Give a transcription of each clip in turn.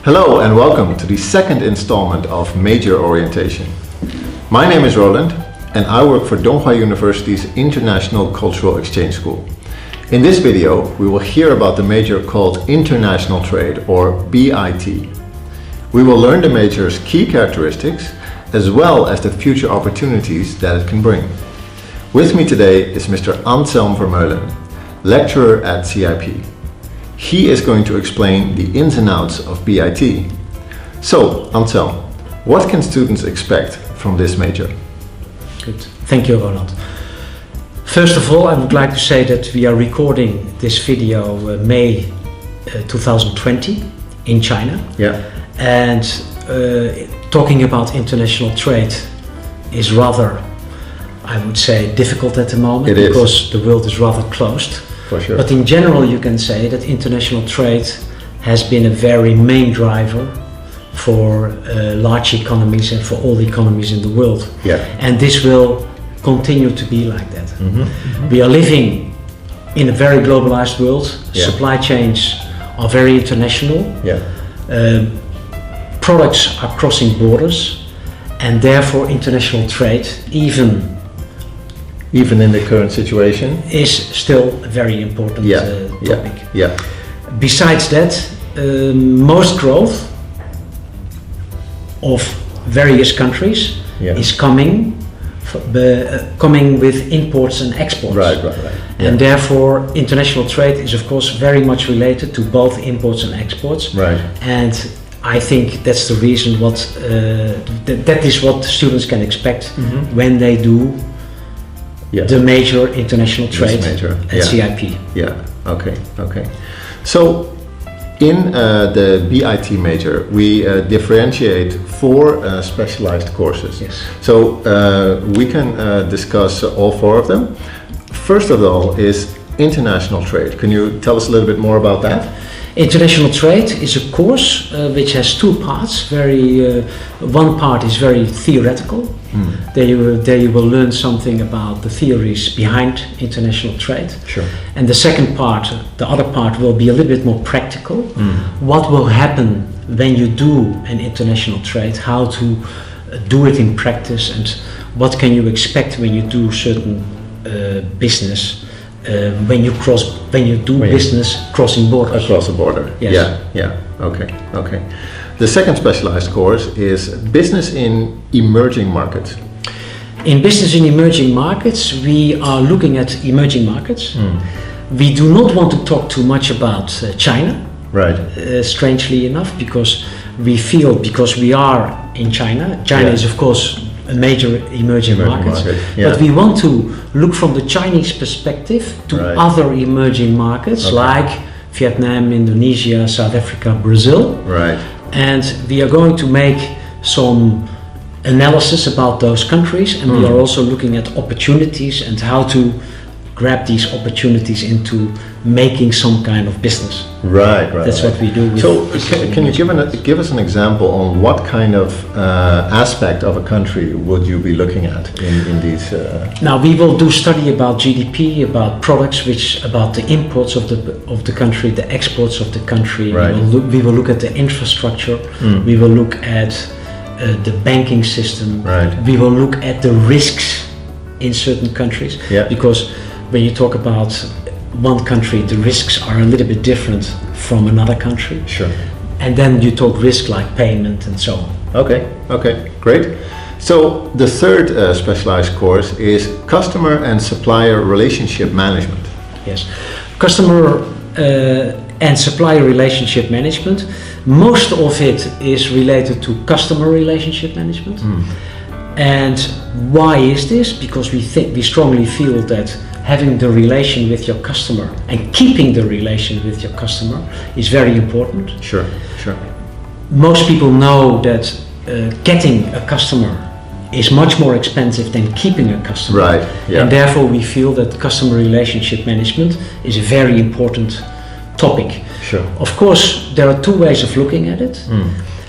Hello and welcome to the second installment of Major Orientation. My name is Roland and I work for Donghua University's International Cultural Exchange School. In this video we will hear about the major called International Trade, or BIT. We will learn the major's key characteristics as well as the future opportunities that it can bring. With me today is Mr. Anselm Vermeulen, lecturer at CIP. He is going to explain the ins and outs of BIT. So, Anselm, what can students expect from this major? Good. Thank you, Roland. First of all, I would like to say that we are recording this video May 2020 in China. Yeah. And talking about international trade is rather, I would say, difficult at the moment because the world is rather closed. For sure. But in general, you can say that international trade has been a very main driver for large economies and for all economies in the world. Yeah. And this will continue to be like that. Mm-hmm. Mm-hmm. We are living in a very globalized world. Yeah. Supply chains are very international. Yeah. Products are crossing borders, and therefore international trade, even in the current situation, is still a very important topic. Yeah. Besides that, most growth of various countries is coming with imports and exports. Right. And therefore international trade is of course very much related to both imports and exports. Right. And I think that's the reason that is what students can expect when they do the major international trade at CIP. Yeah, okay. So in the BIT major we differentiate 4 specialized courses. Yes. So we can discuss all 4 of them. First of all is international trade. Can you tell us a little bit more about that? International trade is a course which has 2 parts. One part is very theoretical. There you will learn something about the theories behind international trade. Sure. And the second part, the other part, will be a little bit more practical. What will happen when you do an international trade? How to do it in practice, and what can you expect when you do certain business? When you do business crossing borders. Across the border. Yes. Yeah. Okay. The second specialized course is Business in Emerging Markets. In Business in Emerging Markets, we are looking at emerging markets. We do not want to talk too much about China. Right. Strangely enough, because we are in China. China is of course a major emerging market. Yeah. But we want to look from the Chinese perspective to other emerging markets like Vietnam, Indonesia, South Africa, Brazil. Right. And we are going to make some analysis about those countries, and we are also looking at opportunities and how to grab these opportunities into making some kind of business. Right. That's what we do. So can you give us an example on what kind of aspect of a country would you be looking at in these? Now we will do study about GDP, about products, about the imports of the country, the exports of the country. Right. We will look at the infrastructure. We will look at the banking system. Right. We will look at the risks in certain countries. Yeah. Because when you talk about one country, the risks are a little bit different from another country. Sure. And then you talk risk like payment and so on. Okay, great. So the third specialized course is Customer and Supplier Relationship Management. Yes. Customer and supplier relationship management. Most of it is related to customer relationship management. And why is this? Because we strongly feel that having the relation with your customer and keeping the relation with your customer is very important. Sure. Most people know that getting a customer is much more expensive than keeping a customer. Right. Yeah. And therefore we feel that customer relationship management is a very important topic. Sure. Of course, there are 2 ways of looking at it.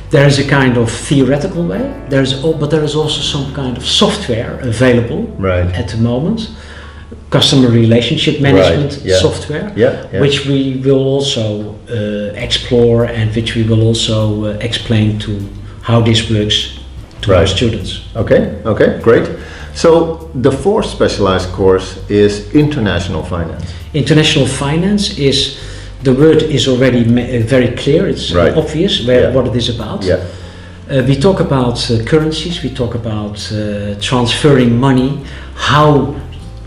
There is a kind of theoretical way, but there is also some kind of software available at the moment. customer relationship management Right, yeah. software, Yeah, yeah. which we will also explore and which we will also explain to how this works to our Right. students. Okay, okay, great. So the fourth specialized course is international finance. International finance is, the word is already very clear, it's Right. obvious what it is about. Yeah, We talk about currencies, we talk about transferring money, how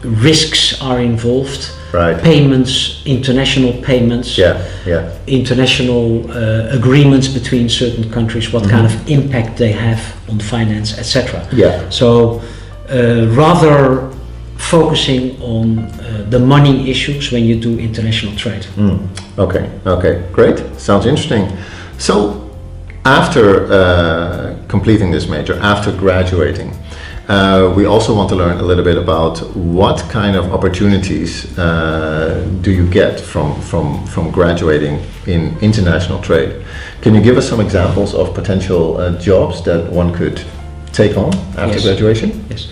risks are involved, right. payments, international payments, Yeah, yeah, international agreements between certain countries, what kind of impact they have on finance, etc. yeah. So rather focusing on the money issues when you do international trade. Okay, okay, great. Sounds interesting. So after completing this major, after graduating, we also want to learn a little bit about what kind of opportunities do you get from graduating in international trade. Can you give us some examples of potential jobs that one could take on after Yes. graduation? Yes.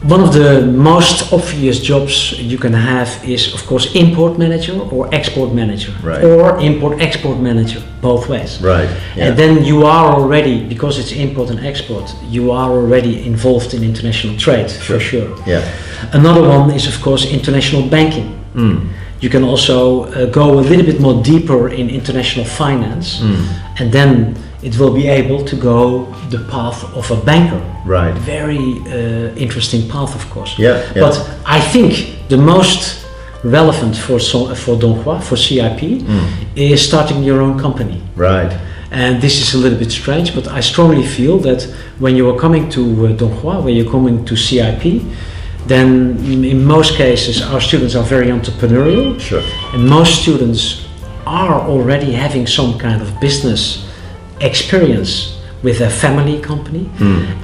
One of the most obvious jobs you can have is, of course, import manager or export manager, Right. or import-export manager, both ways. Right, yeah. And then you are already, because it's import and export, you are already involved in international trade, for sure. Yeah. Another one is, of course, international banking. You can also go a little bit more deeper in international finance, and then it will be able to go the path of a banker. Right. Very interesting path, of course. Yeah, yeah. But I think the most relevant for Donghua, for CIP, is starting your own company. Right. And this is a little bit strange, but I strongly feel that when you are coming to Donghua, when you're coming to CIP, then in most cases our students are very entrepreneurial. Sure. And most students are already having some kind of business experience with a family company,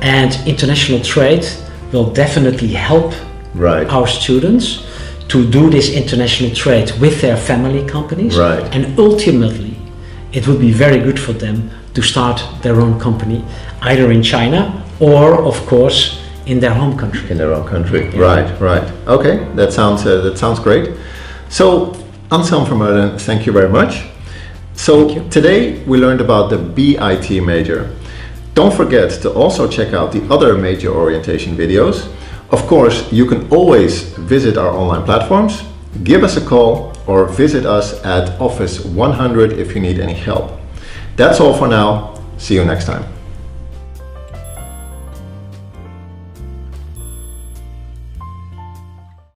and international trade will definitely help Right. our students to do this international trade with their family companies, Right. and ultimately it would be very good for them to start their own company either in China or, of course, in their home country. In their own country. Yeah. Right, right. Okay, that sounds great. So, Anselm Vermeulen, thank you very much. So Thank you. today we learned about the BIT major. Don't forget to also check out the other major orientation videos. Of course, you can always visit our online platforms, give us a call, or visit us at Office 100 if you need any help. That's all for now. See you next time.